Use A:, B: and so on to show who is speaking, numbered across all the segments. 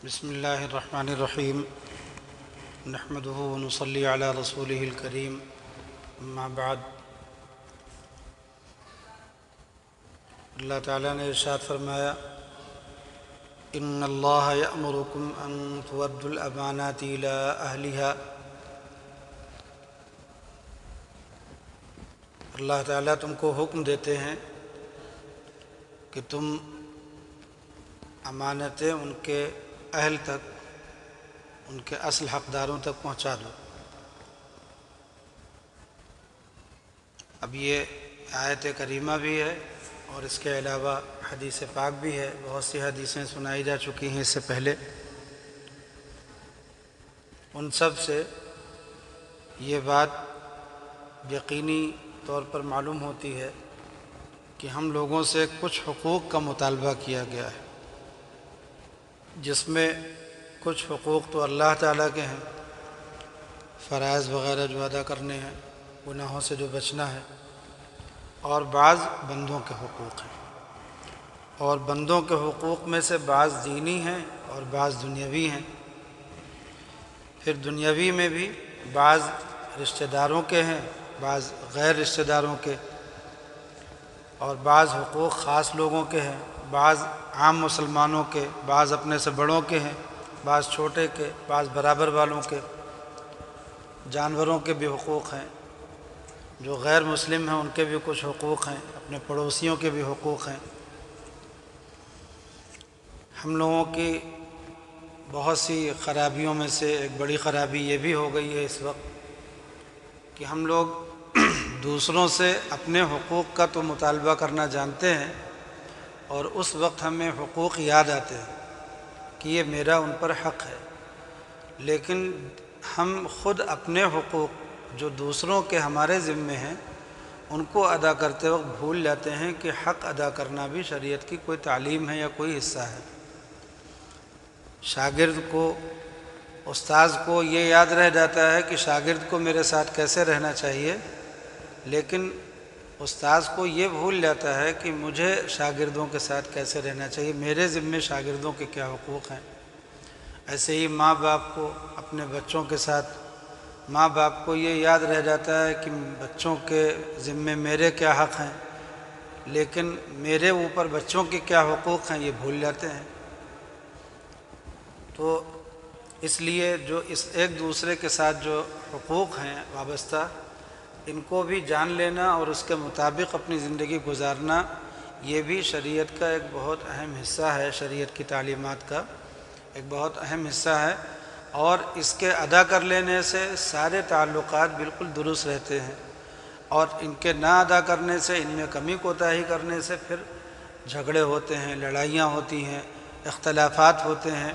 A: بسم اللہ الرحمن الرحیم نحمده ونصلی علی رسولہ الکریم اما بعد۔ اللہ تعالیٰ نے ارشاد فرمایا ان اللہ یأمرکم ان تؤدوا الامانات الی اہلها۔ اللہ تعالیٰ تم کو حکم دیتے ہیں کہ تم امانتیں ان کے اہل تک، ان کے اصل حقداروں تک پہنچا دو۔ اب یہ آیت کریمہ بھی ہے اور اس کے علاوہ حدیث پاک بھی ہے، بہت سی حدیثیں سنائی جا چکی ہیں اس سے پہلے۔ ان سب سے یہ بات یقینی طور پر معلوم ہوتی ہے کہ ہم لوگوں سے کچھ حقوق کا مطالبہ کیا گیا ہے، جس میں کچھ حقوق تو اللہ تعالیٰ کے ہیں، فرائض وغیرہ جو ادا کرنے ہیں، گناہوں سے جو بچنا ہے، اور بعض بندوں کے حقوق ہیں۔ اور بندوں کے حقوق میں سے بعض دینی ہیں اور بعض دنیاوی ہیں۔ پھر دنیاوی میں بھی بعض رشتہ داروں کے ہیں، بعض غیر رشتہ داروں کے، اور بعض حقوق خاص لوگوں کے ہیں، بعض عام مسلمانوں کے، بعض اپنے سے بڑوں کے ہیں، بعض چھوٹے کے، بعض برابر والوں کے۔ جانوروں کے بھی حقوق ہیں، جو غیر مسلم ہیں ان کے بھی کچھ حقوق ہیں، اپنے پڑوسیوں کے بھی حقوق ہیں۔ ہم لوگوں کی بہت سی خرابیوں میں سے ایک بڑی خرابی یہ بھی ہو گئی ہے اس وقت کہ ہم لوگ دوسروں سے اپنے حقوق کا تو مطالبہ کرنا جانتے ہیں، اور اس وقت ہمیں حقوق یاد آتے ہیں کہ یہ میرا ان پر حق ہے، لیکن ہم خود اپنے حقوق جو دوسروں کے ہمارے ذمے ہیں ان کو ادا کرتے وقت بھول جاتے ہیں کہ حق ادا کرنا بھی شریعت کی کوئی تعلیم ہے یا کوئی حصہ ہے۔ شاگرد کو، استاذ کو یہ یاد رہ جاتا ہے کہ شاگرد کو میرے ساتھ کیسے رہنا چاہیے، لیکن استاذ کو یہ بھول جاتا ہے کہ مجھے شاگردوں کے ساتھ کیسے رہنا چاہیے، میرے ذمے شاگردوں کے کیا حقوق ہیں۔ ایسے ہی ماں باپ کو اپنے بچوں کے ساتھ، ماں باپ کو یہ یاد رہ جاتا ہے کہ بچوں کے ذمے میرے کیا حق ہیں، لیکن میرے اوپر بچوں کے کیا حقوق ہیں یہ بھول جاتے ہیں۔ تو اس لیے جو اس ایک دوسرے کے ساتھ جو حقوق ہیں وابستہ، ان کو بھی جان لینا اور اس کے مطابق اپنی زندگی گزارنا، یہ بھی شریعت کا ایک بہت اہم حصہ ہے، شریعت کی تعلیمات کا ایک بہت اہم حصہ ہے، اور اس کے ادا کر لینے سے سارے تعلقات بالکل درست رہتے ہیں، اور ان کے نہ ادا کرنے سے، ان میں کمی کوتاہی کرنے سے پھر جھگڑے ہوتے ہیں، لڑائیاں ہوتی ہیں، اختلافات ہوتے ہیں،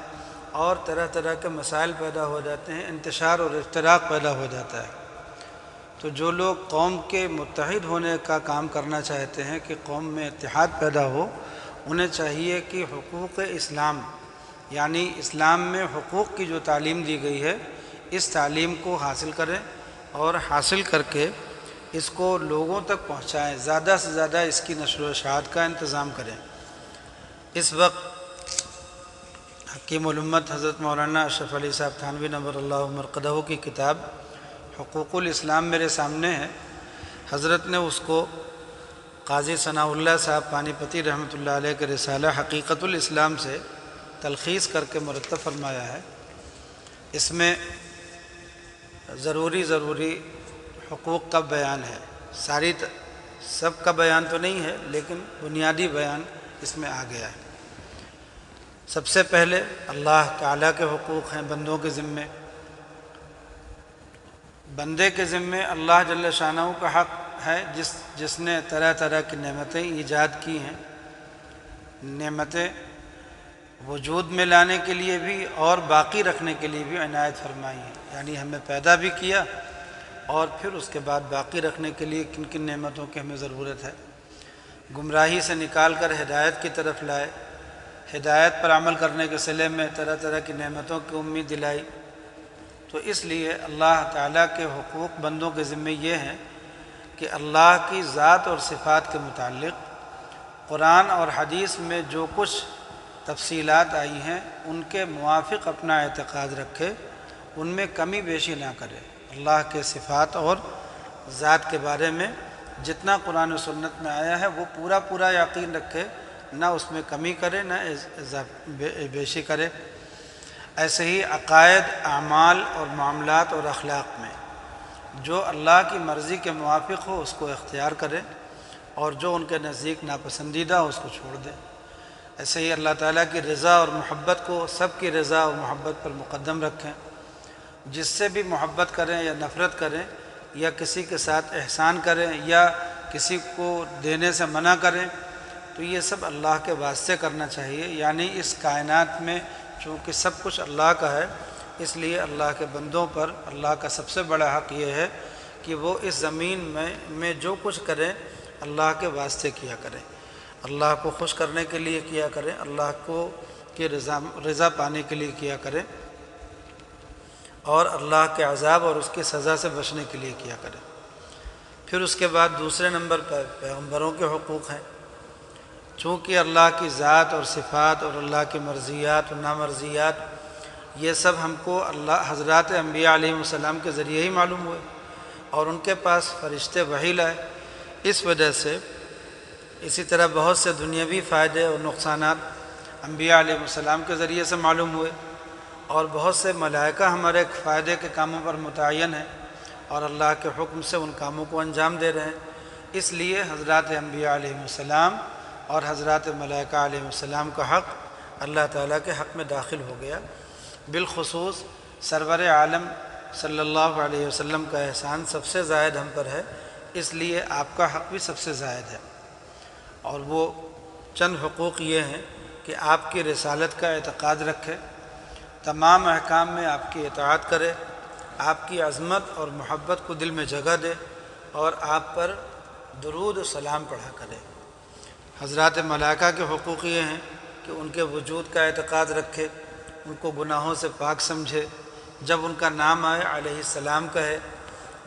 A: اور طرح طرح کے مسائل پیدا ہو جاتے ہیں، انتشار اور افتراق پیدا ہو جاتا ہے۔ تو جو لوگ قوم کے متحد ہونے کا کام کرنا چاہتے ہیں کہ قوم میں اتحاد پیدا ہو، انہیں چاہیے کہ حقوق اسلام، یعنی اسلام میں حقوق کی جو تعلیم دی گئی ہے، اس تعلیم کو حاصل کریں، اور حاصل کر کے اس کو لوگوں تک پہنچائیں، زیادہ سے زیادہ اس کی نشر و اشاعت کا انتظام کریں۔ اس وقت حکیم الامت حضرت مولانا اشرف علی صاحب تھانوی نور اللہ مرقدہ کی کتاب حقوق الاسلام میرے سامنے ہے۔ حضرت نے اس کو قاضی ثناء اللہ صاحب پانی پتی رحمۃ اللہ علیہ کے رسالہ حقیقت الاسلام سے تلخیص کر کے مرتب فرمایا ہے۔ اس میں ضروری حقوق کا بیان ہے، سب کا بیان تو نہیں ہے، لیکن بنیادی بیان اس میں آ گیا ہے۔ سب سے پہلے اللہ تعالیٰ کے حقوق ہیں بندوں کے ذمے۔ بندے کے ذمے اللہ جل شانہ کا حق ہے، جس نے طرح طرح کی نعمتیں ایجاد کی ہیں، نعمتیں وجود میں لانے کے لیے بھی اور باقی رکھنے کے لیے بھی عنایت فرمائی ہیں، یعنی ہمیں پیدا بھی کیا اور پھر اس کے بعد باقی رکھنے کے لیے کن کن نعمتوں کی ہمیں ضرورت ہے۔ گمراہی سے نکال کر ہدایت کی طرف لائے، ہدایت پر عمل کرنے کے صلے میں طرح طرح کی نعمتوں کی امید دلائی۔ تو اس لیے اللہ تعالیٰ کے حقوق بندوں کے ذمے یہ ہیں کہ اللہ کی ذات اور صفات کے متعلق قرآن اور حدیث میں جو کچھ تفصیلات آئی ہیں ان کے موافق اپنا اعتقاد رکھے، ان میں کمی بیشی نہ کرے۔ اللہ کے صفات اور ذات کے بارے میں جتنا قرآن و سنت میں آیا ہے وہ پورا پورا یقین رکھے، نہ اس میں کمی کرے نہ بیشی کرے۔ ایسے ہی عقائد، اعمال اور معاملات اور اخلاق میں جو اللہ کی مرضی کے موافق ہو اس کو اختیار کرے، اور جو ان کے نزدیک ناپسندیدہ ہو اس کو چھوڑ دے۔ ایسے ہی اللہ تعالیٰ کی رضا اور محبت کو سب کی رضا اور محبت پر مقدم رکھیں۔ جس سے بھی محبت کریں یا نفرت کریں، یا کسی کے ساتھ احسان کریں یا کسی کو دینے سے منع کریں، تو یہ سب اللہ کے واسطے کرنا چاہیے۔ یعنی اس کائنات میں چونکہ سب کچھ اللہ کا ہے، اس لیے اللہ کے بندوں پر اللہ کا سب سے بڑا حق یہ ہے کہ وہ اس زمین میں جو کچھ کریں اللہ کے واسطے کیا کریں، اللہ کو خوش کرنے کے لیے کیا کریں، اللہ کو کی رضا پانے کے لیے کیا کریں، اور اللہ کے عذاب اور اس کی سزا سے بچنے کے لیے کیا کریں۔ پھر اس کے بعد دوسرے نمبر پر پیغمبروں کے حقوق ہیں۔ چونکہ اللہ کی ذات اور صفات اور اللہ کی مرضیات اور نامرضیات یہ سب ہم کو حضرات انبیاء علیہ السلام کے ذریعے ہی معلوم ہوئے، اور ان کے پاس فرشتے وحی لائے۔ اس وجہ سے اسی طرح بہت سے دنیاوی فائدے اور نقصانات انبیاء علیہ السلام کے ذریعے سے معلوم ہوئے، اور بہت سے ملائکہ ہمارے فائدے کے کاموں پر متعین ہیں اور اللہ کے حکم سے ان کاموں کو انجام دے رہے ہیں۔ اس لیے حضرات انبیاء علیہ السلام اور حضرات ملائکہ علیہ السلام کا حق اللہ تعالیٰ کے حق میں داخل ہو گیا۔ بالخصوص سرور عالم صلی اللہ علیہ وسلم کا احسان سب سے زائد ہم پر ہے، اس لیے آپ کا حق بھی سب سے زائد ہے۔ اور وہ چند حقوق یہ ہیں کہ آپ کی رسالت کا اعتقاد رکھے، تمام احکام میں آپ کی اطاعت کرے، آپ کی عظمت اور محبت کو دل میں جگہ دے، اور آپ پر درود و سلام پڑھا کرے۔ حضرات ملائکہ کے حقوق یہ ہیں کہ ان کے وجود کا اعتقاد رکھے، ان کو گناہوں سے پاک سمجھے، جب ان کا نام آئے علیہ السلام کہے۔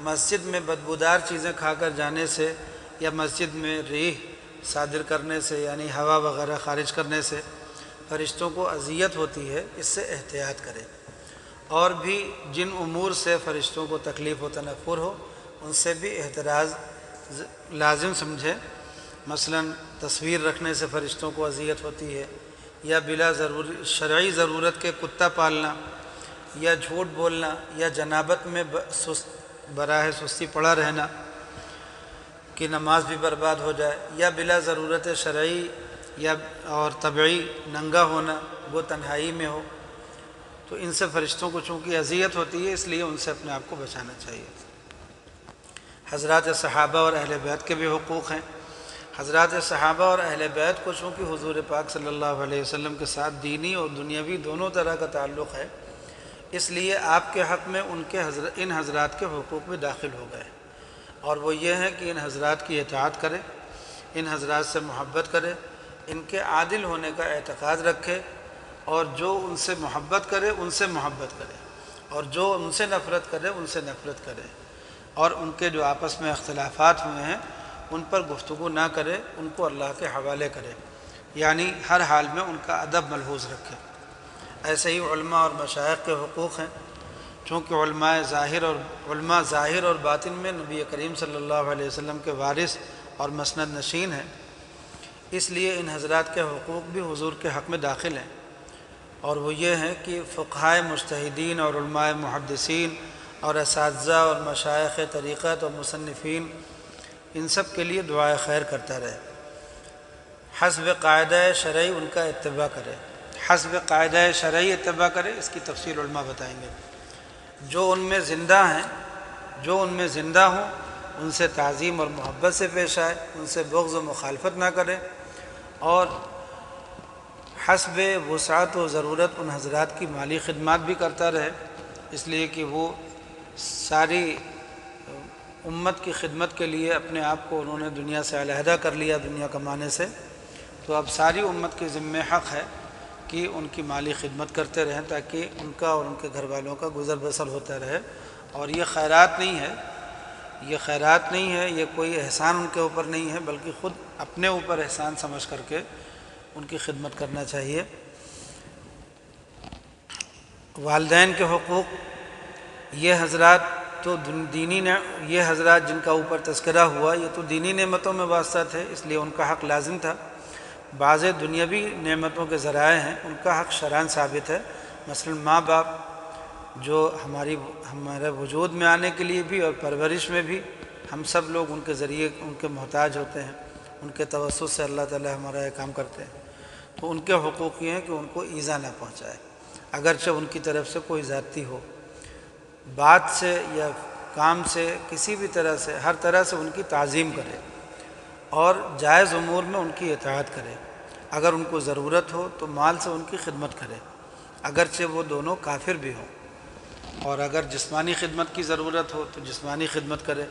A: مسجد میں بدبودار چیزیں کھا کر جانے سے یا مسجد میں ریح صادر کرنے سے یعنی ہوا وغیرہ خارج کرنے سے فرشتوں کو اذیت ہوتی ہے، اس سے احتیاط کرے۔ اور بھی جن امور سے فرشتوں کو تکلیف و تنفر ہو ان سے بھی احتراز لازم سمجھے۔ مثلا تصویر رکھنے سے فرشتوں کو اذیت ہوتی ہے، یا بلا شرعی ضرورت کے کتا پالنا، یا جھوٹ بولنا، یا جنابت میں براہ سستی پڑا رہنا کہ نماز بھی برباد ہو جائے، یا بلا ضرورت شرعی یا اور طبعی ننگا ہونا، وہ تنہائی میں ہو، تو ان سے فرشتوں کو چونکہ اذیت ہوتی ہے اس لیے ان سے اپنے آپ کو بچانا چاہیے۔ حضرات صحابہ اور اہل بیت کے بھی حقوق ہیں۔ حضرات صحابہ اور اہل بیت کو چونکہ حضور پاک صلی اللہ علیہ وسلم کے ساتھ دینی اور دنیاوی دونوں طرح کا تعلق ہے، اس لیے آپ کے حق میں ان حضرات کے حقوق بھی داخل ہو گئے، اور وہ یہ ہے کہ ان حضرات کی اطاعت کرے، ان حضرات سے محبت کرے، ان کے عادل ہونے کا اعتقاد رکھے، اور جو ان سے محبت کرے ان سے محبت کرے، اور جو ان سے نفرت کرے ان سے نفرت کرے، اور ان کے جو آپس میں اختلافات ہوئے ہیں ان پر گفتگو نہ کرے، ان کو اللہ کے حوالے کرے، یعنی ہر حال میں ان کا ادب ملحوظ رکھے۔ ایسے ہی علماء اور مشائخ کے حقوق ہیں۔ چونکہ علماء ظاہر اور باطن میں نبی کریم صلی اللہ علیہ وسلم کے وارث اور مسند نشین ہیں، اس لیے ان حضرات کے حقوق بھی حضور کے حق میں داخل ہیں، اور وہ یہ ہیں کہ فقہائے مجتہدین اور علماء محدثین اور اساتذہ اور مشائخ طریقت اور مصنفین ان سب کے لیے دعائے خیر کرتا رہے، حسب قاعدہ شرعی ان کا اتباع کرے۔ حسب قاعدہ شرعی اتباع کرے، اس کی تفصیل علماء بتائیں گے۔ جو ان میں زندہ ہوں ان سے تعظیم اور محبت سے پیش آئے، ان سے بغض و مخالفت نہ کرے، اور حسب وسعت و ضرورت ان حضرات کی مالی خدمات بھی کرتا رہے، اس لیے کہ وہ ساری امت کی خدمت کے لیے اپنے آپ کو انہوں نے دنیا سے علیحدہ کر لیا دنیا کمانے سے، تو اب ساری امت کے ذمہ حق ہے کہ ان کی مالی خدمت کرتے رہیں تاکہ ان کا اور ان کے گھر والوں کا گزر بسر ہوتا رہے۔ اور یہ خیرات نہیں ہے، یہ کوئی احسان ان کے اوپر نہیں ہے، بلکہ خود اپنے اوپر احسان سمجھ کر کے ان کی خدمت کرنا چاہیے۔ والدین کے حقوق، یہ حضرات تو دینی یہ حضرات جن کا اوپر تذکرہ ہوا یہ تو دینی نعمتوں میں واسطہ تھے، اس لیے ان کا حق لازم تھا۔ بعض دنیاوی نعمتوں کے ذرائع ہیں، ان کا حق شرعاً ثابت ہے، مثلا ماں باپ جو ہمارے وجود میں آنے کے لیے بھی اور پرورش میں بھی ہم سب لوگ ان کے ذریعے ان کے محتاج ہوتے ہیں، ان کے توسط سے اللہ تعالی ہمارا یہ کام کرتے ہیں، تو ان کے حقوق یہ ہیں کہ ان کو ایذا نہ پہنچائے، اگرچہ ان کی طرف سے کوئی زیادتی ہو، بات سے یا کام سے کسی بھی طرح سے، ہر طرح سے ان کی تعظیم کرے اور جائز امور میں ان کی اطاعت کرے، اگر ان کو ضرورت ہو تو مال سے ان کی خدمت کرے، اگرچہ وہ دونوں کافر بھی ہوں، اور اگر جسمانی خدمت کی ضرورت ہو تو جسمانی خدمت کرے،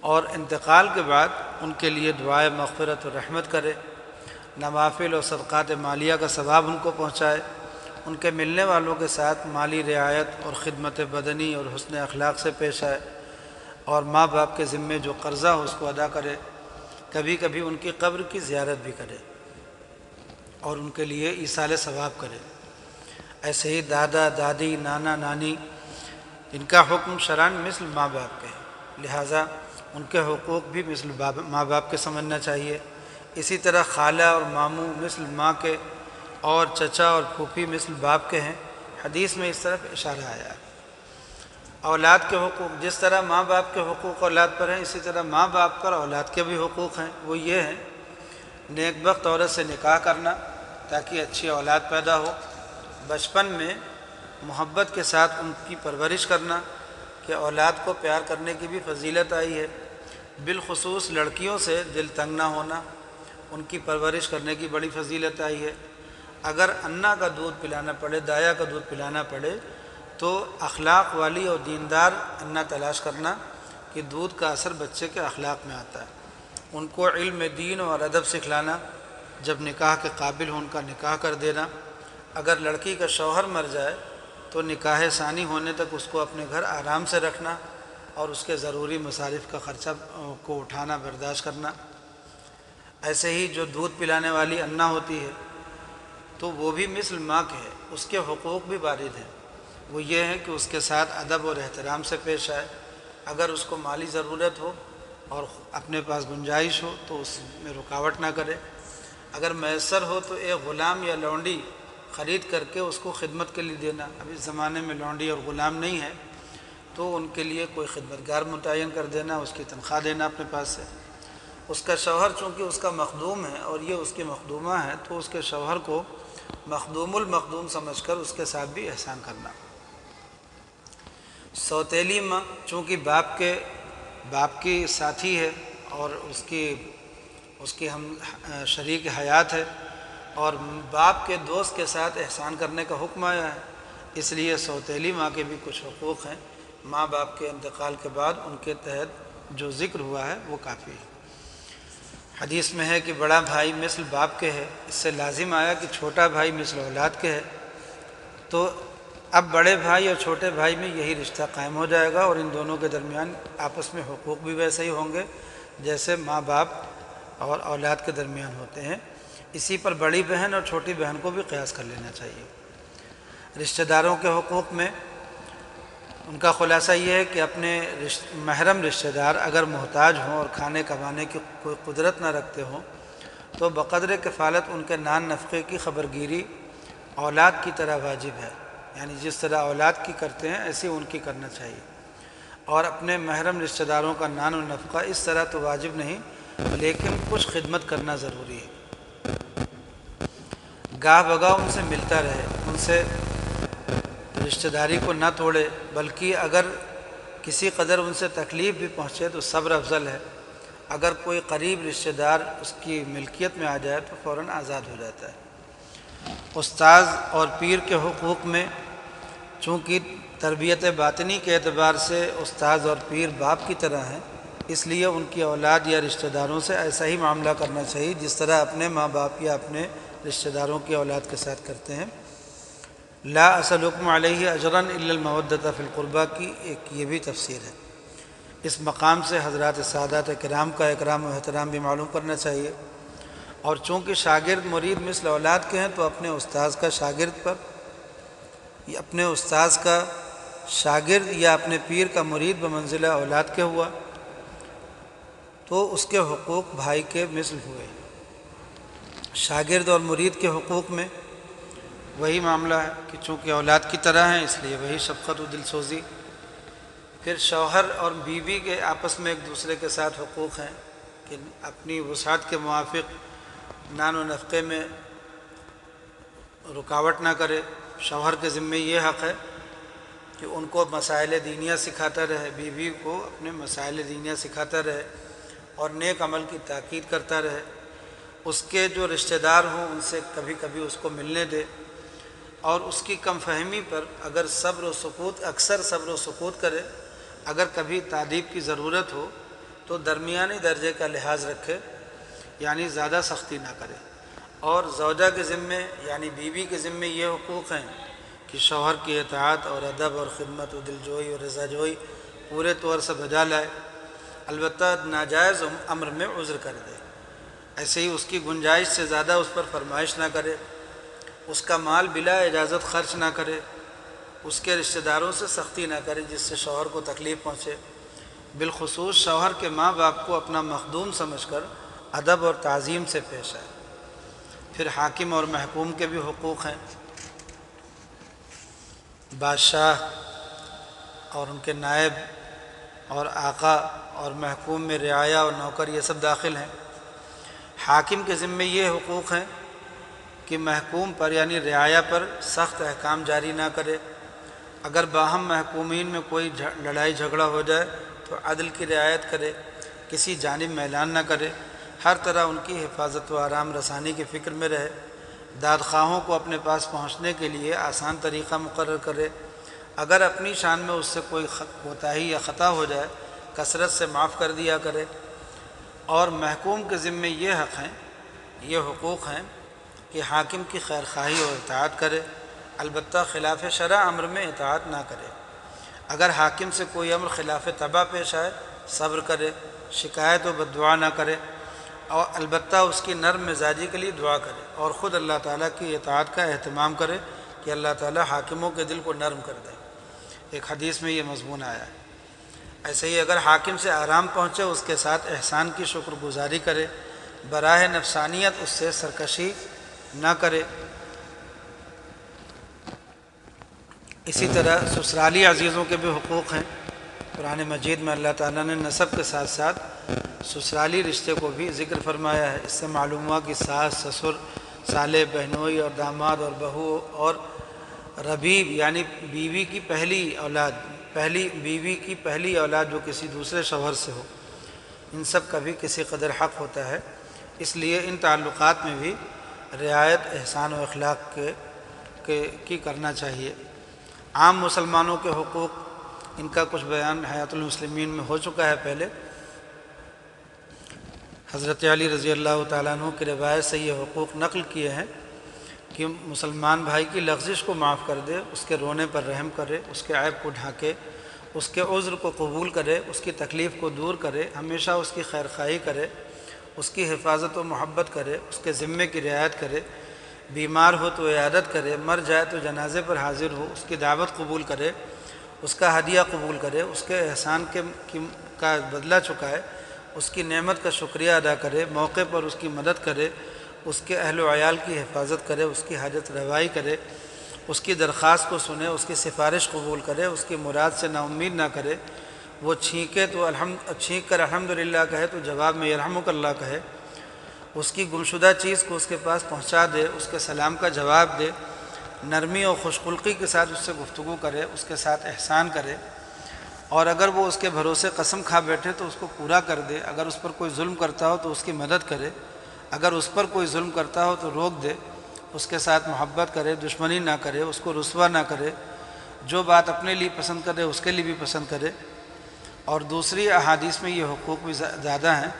A: اور انتقال کے بعد ان کے لیے دعائے مغفرت اور رحمت کرے، نوافل اور صدقات مالیہ کا ثواب ان کو پہنچائے، ان کے ملنے والوں کے ساتھ مالی رعایت اور خدمت بدنی اور حسن اخلاق سے پیش آئے، اور ماں باپ کے ذمے جو قرضہ ہو اس کو ادا کرے، کبھی کبھی ان کی قبر کی زیارت بھی کرے اور ان کے لیے ایصال ثواب کرے۔ ایسے ہی دادا دادی نانا نانی ان کا حکم شرعاً مثل ماں باپ کے ہے، لہٰذا ان کے حقوق بھی مثل ماں باپ کے سمجھنا چاہیے۔ اسی طرح خالہ اور ماموں مثل ماں کے اور چچا اور پھوپھی مثل باپ کے ہیں، حدیث میں اس طرف اشارہ آیا ہے۔ اولاد کے حقوق، جس طرح ماں باپ کے حقوق اولاد پر ہیں اسی طرح ماں باپ پر اولاد کے بھی حقوق ہیں، وہ یہ ہیں نیک بخت عورت سے نکاح کرنا تاکہ اچھی اولاد پیدا ہو، بچپن میں محبت کے ساتھ ان کی پرورش کرنا کہ اولاد کو پیار کرنے کی بھی فضیلت آئی ہے، بالخصوص لڑکیوں سے دل تنگ نہ ہونا، ان کی پرورش کرنے کی بڑی فضیلت آئی ہے، اگر انا کا دودھ پلانا پڑے، دایا کا دودھ پلانا پڑے تو اخلاق والی اور دیندار انا تلاش کرنا کہ دودھ کا اثر بچے کے اخلاق میں آتا ہے، ان کو علم دین اور ادب سکھلانا، جب نکاح کے قابل ہو ان کا نکاح کر دینا، اگر لڑکی کا شوہر مر جائے تو نکاح ثانی ہونے تک اس کو اپنے گھر آرام سے رکھنا اور اس کے ضروری مصارف کا خرچہ کو اٹھانا برداشت کرنا۔ ایسے ہی جو دودھ پلانے والی انا ہوتی ہے تو وہ بھی مثل ماں کے ہے، اس کے حقوق بھی وارد ہیں، وہ یہ ہے کہ اس کے ساتھ ادب اور احترام سے پیش آئے، اگر اس کو مالی ضرورت ہو اور اپنے پاس گنجائش ہو تو اس میں رکاوٹ نہ کرے، اگر میسر ہو تو ایک غلام یا لونڈی خرید کر کے اس کو خدمت کے لیے دینا، اب اس زمانے میں لونڈی اور غلام نہیں ہے تو ان کے لیے کوئی خدمتگار متعین کر دینا، اس کی تنخواہ دینا اپنے پاس سے، اس کا شوہر چونکہ اس کا مخدوم ہے اور یہ اس کی مخدومہ ہے تو اس کے شوہر کو مخدوم المخدوم سمجھ کر اس کے ساتھ بھی احسان کرنا۔ سوتیلی ماں چونکہ باپ کی ساتھی ہے اور اس کی ہم شریک حیات ہے اور باپ کے دوست کے ساتھ احسان کرنے کا حکم آیا ہے، اس لیے سوتیلی ماں کے بھی کچھ حقوق ہیں، ماں باپ کے انتقال کے بعد ان کے تحت جو ذکر ہوا ہے وہ کافی ہے۔ حدیث میں ہے کہ بڑا بھائی مثل باپ کے ہے، اس سے لازم آیا کہ چھوٹا بھائی مثل اولاد کے ہے، تو اب بڑے بھائی اور چھوٹے بھائی میں یہی رشتہ قائم ہو جائے گا اور ان دونوں کے درمیان آپس میں حقوق بھی ویسے ہی ہوں گے جیسے ماں باپ اور اولاد کے درمیان ہوتے ہیں، اسی پر بڑی بہن اور چھوٹی بہن کو بھی قیاس کر لینا چاہیے۔ رشتہ داروں کے حقوق میں ان کا خلاصہ یہ ہے کہ اپنے محرم رشتہ دار اگر محتاج ہوں اور کھانے کمانے کی کوئی قدرت نہ رکھتے ہوں تو بقدر کفالت ان کے نان نفقے کی خبرگیری اولاد کی طرح واجب ہے، یعنی جس طرح اولاد کی کرتے ہیں ایسے ان کی کرنا چاہیے، اور اپنے محرم رشتہ داروں کا نان و نفقہ اس طرح تو واجب نہیں لیکن کچھ خدمت کرنا ضروری ہے، گاہ بگاہ ان سے ملتا رہے، ان سے رشتہ داری کو نہ توڑے، بلکہ اگر کسی قدر ان سے تکلیف بھی پہنچے تو صبر افضل ہے، اگر کوئی قریب رشتہ دار اس کی ملکیت میں آ جائے تو فوراً آزاد ہو جاتا ہے۔ استاذ اور پیر کے حقوق میں چونکہ تربیت باطنی کے اعتبار سے استاذ اور پیر باپ کی طرح ہیں، اس لیے ان کی اولاد یا رشتہ داروں سے ایسا ہی معاملہ کرنا چاہیے جس طرح اپنے ماں باپ یا اپنے رشتہ داروں کی اولاد کے ساتھ کرتے ہیں۔ لا اسألکم علیہ اجرا الا المودۃ فی القربہ کی ایک یہ بھی تفسیر ہے، اس مقام سے حضرات سادات کرام کا اکرام و احترام بھی معلوم کرنا چاہیے، اور چونکہ شاگرد مرید مثل اولاد کے ہیں تو اپنے استاذ کا شاگرد پر اپنے استاذ کا شاگرد یا اپنے پیر کا مرید بمنزلہ اولاد کے ہوا تو اس کے حقوق بھائی کے مثل ہوئے۔ شاگرد اور مرید کے حقوق میں وہی معاملہ ہے کہ چونکہ اولاد کی طرح ہیں اس لیے وہی شفقت و دل سوزی۔ پھر شوہر اور بیوی کے آپس میں ایک دوسرے کے ساتھ حقوق ہیں کہ اپنی وسعت کے موافق نان و نفقے میں رکاوٹ نہ کرے۔ شوہر کے ذمے یہ حق ہے کہ ان کو مسائل دینیہ سکھاتا رہے، بیوی کو اپنے مسائل دینیہ سکھاتا رہے اور نیک عمل کی تاکید کرتا رہے۔ اس کے جو رشتہ دار ہوں ان سے کبھی کبھی اس کو ملنے دے، اور اس کی کم فہمی پر اگر اکثر صبر و سکوت کرے۔ اگر کبھی تادیب کی ضرورت ہو تو درمیانی درجے کا لحاظ رکھے، یعنی زیادہ سختی نہ کرے۔ اور زوجہ کے ذمے یعنی بیوی کے ذمے یہ حقوق ہیں کہ شوہر کی اطاعت اور ادب اور خدمت و دلجوئی اور رضا جوئی پورے طور سے بجا لائے، البتہ ناجائز امر میں عذر کر دے۔ ایسے ہی اس کی گنجائش سے زیادہ اس پر فرمائش نہ کرے، اس کا مال بلا اجازت خرچ نہ کرے، اس کے رشتہ داروں سے سختی نہ کرے جس سے شوہر کو تکلیف پہنچے۔ بالخصوص شوہر کے ماں باپ کو اپنا مخدوم سمجھ کر ادب اور تعظیم سے پیش آئے۔ پھر حاکم اور محکوم کے بھی حقوق ہیں۔ بادشاہ اور ان کے نائب اور آقا اور محکوم میں رعایا اور نوکر یہ سب داخل ہیں۔ حاکم کے ذمے یہ حقوق ہیں کہ محکوم پر یعنی رعایا پر سخت احکام جاری نہ کرے۔ اگر باہم محکومین میں کوئی لڑائی جھگڑا ہو جائے تو عدل کی رعایت کرے، کسی جانب میلان نہ کرے، ہر طرح ان کی حفاظت و آرام رسانی کی فکر میں رہے، دادخواہوں کو اپنے پاس پہنچنے کے لیے آسان طریقہ مقرر کرے، اگر اپنی شان میں اس سے کوئی کوتاہی یا خطا ہو جائے کثرت سے معاف کر دیا کرے۔ اور محکوم کے ذمے یہ حق ہیں، یہ حقوق ہیں کہ حاکم کی خیر خواہی اور اطاعت کرے، البتہ خلاف شرع امر میں اطاعت نہ کرے۔ اگر حاکم سے کوئی امر خلاف طبع پیش آئے صبر کرے، شکایت و بددعا نہ کرے، اور البتہ اس کی نرم مزاجی کے لیے دعا کرے، اور خود اللہ تعالیٰ کی اطاعت کا اہتمام کرے کہ اللہ تعالیٰ حاکموں کے دل کو نرم کر دے۔ ایک حدیث میں یہ مضمون آیا ہے۔ ایسے ہی اگر حاکم سے آرام پہنچے اس کے ساتھ احسان کی شکر گزاری کرے، براہ نفسانیت اس سے سرکشی نہ کرے۔ اسی طرح سسرالی عزیزوں کے بھی حقوق ہیں۔ قرآن مجید میں اللہ تعالیٰ نے نسب کے ساتھ ساتھ سسرالی رشتے کو بھی ذکر فرمایا ہے۔ اس سے معلوم ہوا کہ ساس، سسر، سالے، بہنوئی اور داماد اور بہو اور ربیب یعنی بیوی کی پہلی اولاد جو کسی دوسرے شوہر سے ہو، ان سب کا بھی کسی قدر حق ہوتا ہے۔ اس لیے ان تعلقات میں بھی رعایت احسان و اخلاق کی کرنا چاہیے۔ عام مسلمانوں کے حقوق، ان کا کچھ بیان حیات المسلمین میں ہو چکا ہے پہلے۔ حضرت علی رضی اللہ تعالیٰ عنہ کی روایت سے یہ حقوق نقل کیے ہیں کہ مسلمان بھائی کی لغزش کو معاف کر دے، اس کے رونے پر رحم کرے، اس کے عیب کو ڈھانکے، اس کے عذر کو قبول کرے، اس کی تکلیف کو دور کرے، ہمیشہ اس کی خیر خواہی کرے، اس کی حفاظت و محبت کرے، اس کے ذمے کی رعایت کرے، بیمار ہو تو عیادت کرے، مر جائے تو جنازے پر حاضر ہو، اس کی دعوت قبول کرے، اس کا ہدیہ قبول کرے، اس کے احسان کا بدلہ چکائے، اس کی نعمت کا شکریہ ادا کرے، موقع پر اس کی مدد کرے، اس کے اہل و عیال کی حفاظت کرے، اس کی حاجت روائی کرے، اس کی درخواست کو سنے، اس کی سفارش قبول کرے، اس کی مراد سے نا امید نہ کرے، وہ چھینکے تو چھینک کر الحمدللہ کہے تو جواب میں یرحمک اللہ کہے، اس کی گمشدہ چیز کو اس کے پاس پہنچا دے، اس کے سلام کا جواب دے، نرمی اور خوش خلقی کے ساتھ اس سے گفتگو کرے، اس کے ساتھ احسان کرے، اور اگر وہ اس کے بھروسے قسم کھا بیٹھے تو اس کو پورا کر دے، اگر اس پر کوئی ظلم کرتا ہو تو اس کی مدد کرے، اگر اس پر کوئی ظلم کرتا ہو تو روک دے، اس کے ساتھ محبت کرے، دشمنی نہ کرے، اس کو رسوا نہ کرے، جو بات اپنے لیے پسند کرے اس کے لیے بھی پسند کرے۔ اور دوسری احادیث میں یہ حقوق بھی زیادہ ہیں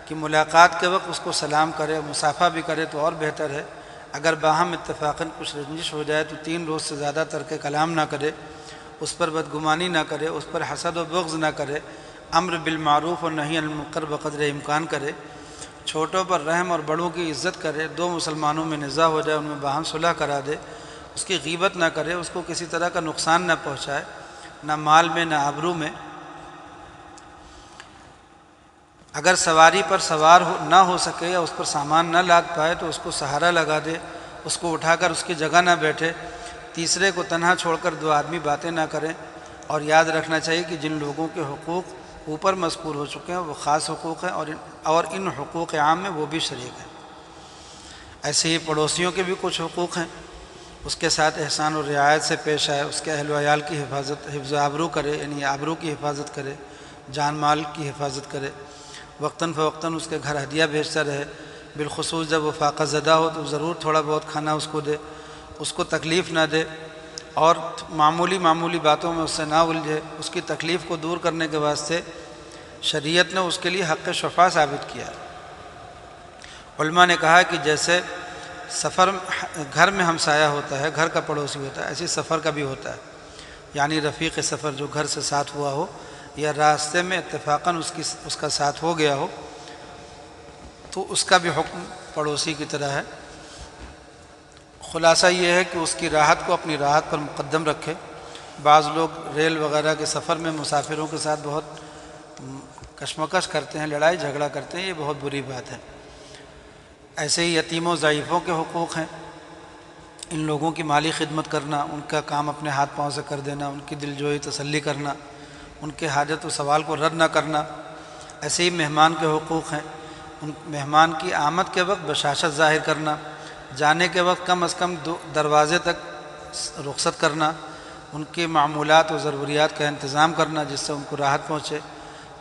A: کہ ملاقات کے وقت اس کو سلام کرے، مصافحہ بھی کرے تو اور بہتر ہے، اگر باہم اتفاقاً کچھ رنجش ہو جائے تو 3 روز سے زیادہ ترک کلام نہ کرے، اس پر بدگمانی نہ کرے، اس پر حسد و بغض نہ کرے، امر بالمعروف اور نہی عن المنکر بقدر امکان کرے، چھوٹوں پر رحم اور بڑوں کی عزت کرے، 2 مسلمانوں میں نزاع ہو جائے ان میں باہم صلح کرا دے، اس کی غیبت نہ کرے، اس کو کسی طرح کا نقصان نہ پہنچائے، نہ مال میں نہ آبرو میں۔ اگر سواری پر سوار نہ ہو سکے یا اس پر سامان نہ لاد پائے تو اس کو سہارا لگا دے، اس کو اٹھا کر اس کی جگہ نہ بیٹھے۔ تیسرے کو تنہا چھوڑ کر دو آدمی باتیں نہ کریں۔ اور یاد رکھنا چاہیے کہ جن لوگوں کے حقوق اوپر مذکور ہو چکے ہیں وہ خاص حقوق ہیں، اور ان حقوق عام میں وہ بھی شریک ہیں۔ ایسے ہی پڑوسیوں کے بھی کچھ حقوق ہیں، اس کے ساتھ احسان و رعایت سے پیش آئے، اس کے اہل و عیال کی حفظ و آبرو کرے، یعنی آبرو کی حفاظت کرے، جان مال کی حفاظت کرے، وقتاً فوقتاً اس کے گھر ہدیہ بھیجتا رہے، بالخصوص جب وہ فاقہ زدہ ہو تو ضرور تھوڑا بہت کھانا اس کو دے، اس کو تکلیف نہ دے، اور معمولی باتوں میں اس سے نہ الجھے۔ اس کی تکلیف کو دور کرنے کے واسطے شریعت نے اس کے لیے حق شفاعہ ثابت کیا۔ علماء نے کہا کہ جیسے گھر میں ہمسایہ ہوتا ہے، گھر کا پڑوسی ہوتا ہے، ایسے سفر کا بھی ہوتا ہے، یعنی رفیق سفر جو گھر سے ساتھ ہوا ہو یا راستے میں اتفاقاً اس کا ساتھ ہو گیا ہو، تو اس کا بھی حکم پڑوسی کی طرح ہے۔ خلاصہ یہ ہے کہ اس کی راحت کو اپنی راحت پر مقدم رکھے۔ بعض لوگ ریل وغیرہ کے سفر میں مسافروں کے ساتھ بہت کشمکش کرتے ہیں، لڑائی جھگڑا کرتے ہیں، یہ بہت بری بات ہے۔ ایسے ہی یتیموں ضعیفوں کے حقوق ہیں، ان لوگوں کی مالی خدمت کرنا، ان کا کام اپنے ہاتھ پاؤں سے کر دینا، ان کی دلجوئی تسلی کرنا، ان کے حاجت و سوال کو رد نہ کرنا۔ ایسے ہی مہمان کے حقوق ہیں، مہمان کی آمد کے وقت بشاشت ظاہر کرنا، جانے کے وقت کم از کم دروازے تک رخصت کرنا، ان کی معمولات و ضروریات کا انتظام کرنا جس سے ان کو راحت پہنچے،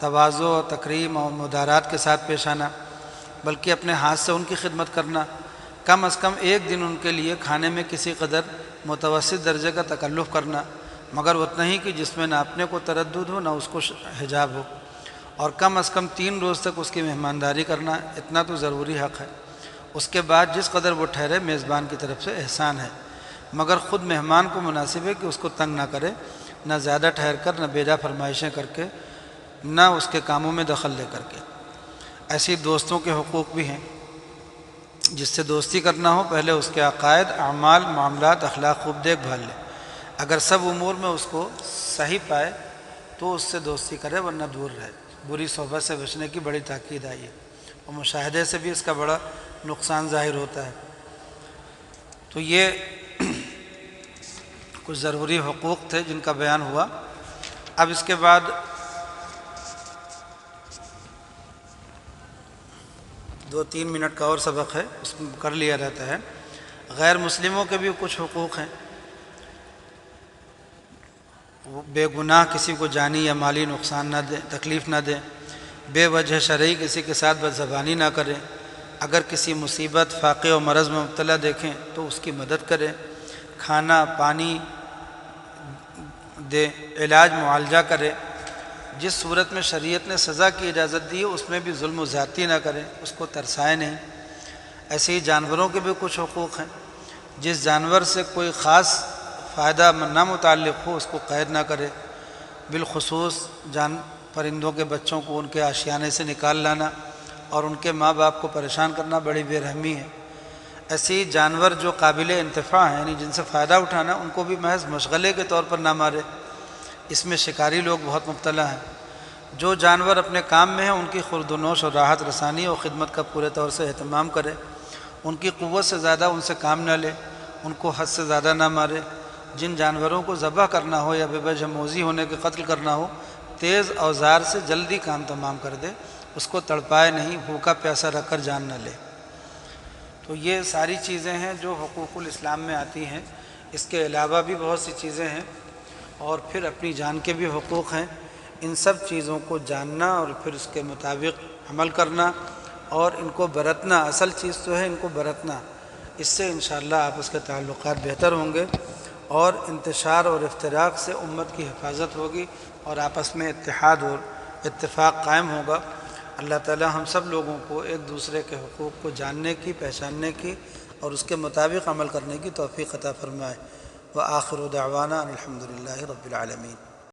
A: تواضع و تکریم اور مدارات کے ساتھ پیش آنا، بلکہ اپنے ہاتھ سے ان کی خدمت کرنا، کم از کم ایک دن ان کے لیے کھانے میں کسی قدر متوسط درجے کا تکلف کرنا، مگر اتنا ہی کہ جس میں نہ اپنے کو تردد ہو نہ اس کو حجاب ہو، اور کم از کم 3 روز تک اس کی مہمانداری کرنا، اتنا تو ضروری حق ہے۔ اس کے بعد جس قدر وہ ٹھہرے میزبان کی طرف سے احسان ہے، مگر خود مہمان کو مناسب ہے کہ اس کو تنگ نہ کرے، نہ زیادہ ٹھہر کر، نہ بیجا فرمائشیں کر کے، نہ اس کے کاموں میں دخل لے کر کے۔ ایسی دوستوں کے حقوق بھی ہیں، جس سے دوستی کرنا ہو پہلے اس کے عقائد، اعمال، معاملات، اخلاق خوب دیکھ بھال لے۔ اگر سب امور میں اس کو صحیح پائے تو اس سے دوستی کرے، ورنہ دور رہے۔ بری صحبت سے بچنے کی بڑی تاکید آئی ہے، اور مشاہدے سے بھی اس کا بڑا نقصان ظاہر ہوتا ہے۔ تو یہ کچھ ضروری حقوق تھے جن کا بیان ہوا۔ اب اس کے بعد دو تین منٹ کا اور سبق ہے، اس میں کر لیا رہتا ہے۔ غیر مسلموں کے بھی کچھ حقوق ہیں، وہ بے گناہ کسی کو جانی یا مالی نقصان نہ دیں، تکلیف نہ دیں، بے وجہ شرعی کسی کے ساتھ بدزبانی نہ کریں، اگر کسی مصیبت، فاقے و مرض میں مبتلا دیکھیں تو اس کی مدد کریں، کھانا پانی دے، علاج معالجہ کرے، جس صورت میں شریعت نے سزا کی اجازت دی ہے اس میں بھی ظلم و زیادتی نہ کریں، اس کو ترسائے نہیں۔ ایسے ہی جانوروں کے بھی کچھ حقوق ہیں، جس جانور سے کوئی خاص فائدہ نہ متعلق ہو اس کو قید نہ کرے، بالخصوص پرندوں کے بچوں کو ان کے آشیانے سے نکال لانا اور ان کے ماں باپ کو پریشان کرنا بڑی بے رحمی ہے۔ ایسے ہی جانور جو قابل انتفاع ہیں، یعنی جن سے فائدہ اٹھانا، ان کو بھی محض مشغلے کے طور پر نہ مارے، اس میں شکاری لوگ بہت مبتلا ہیں۔ جو جانور اپنے کام میں ہیں ان کی خورد و نوش اور راحت رسانی اور خدمت کا پورے طور سے اہتمام کرے، ان کی قوت سے زیادہ ان سے کام نہ لے، ان کو حد سے زیادہ نہ مارے۔ جن جانوروں کو ذبح کرنا ہو یا بے وجہ موذی ہونے کے قتل کرنا ہو، تیز اوزار سے جلدی کام تمام کر دے، اس کو تڑپائے نہیں، بھوکا پیاسا رکھ کر جان نہ لے۔ تو یہ ساری چیزیں ہیں جو حقوق الاسلام میں آتی ہیں۔ اس کے علاوہ بھی بہت سی چیزیں ہیں، اور پھر اپنی جان کے بھی حقوق ہیں۔ ان سب چیزوں کو جاننا اور پھر اس کے مطابق عمل کرنا اور ان کو برتنا، اصل چیز تو ہے ان کو برتنا، اس سے انشاءاللہ آپس کے تعلقات بہتر ہوں گے، اور انتشار اور افتراق سے امت کی حفاظت ہوگی، اور آپس میں اتحاد اور اتفاق قائم ہوگا۔ اللہ تعالی ہم سب لوگوں کو ایک دوسرے کے حقوق کو جاننے کی، پہچاننے کی اور اس کے مطابق عمل کرنے کی توفیق عطا فرمائے۔ وآخر دعوانا الحمد للہ رب العالمین۔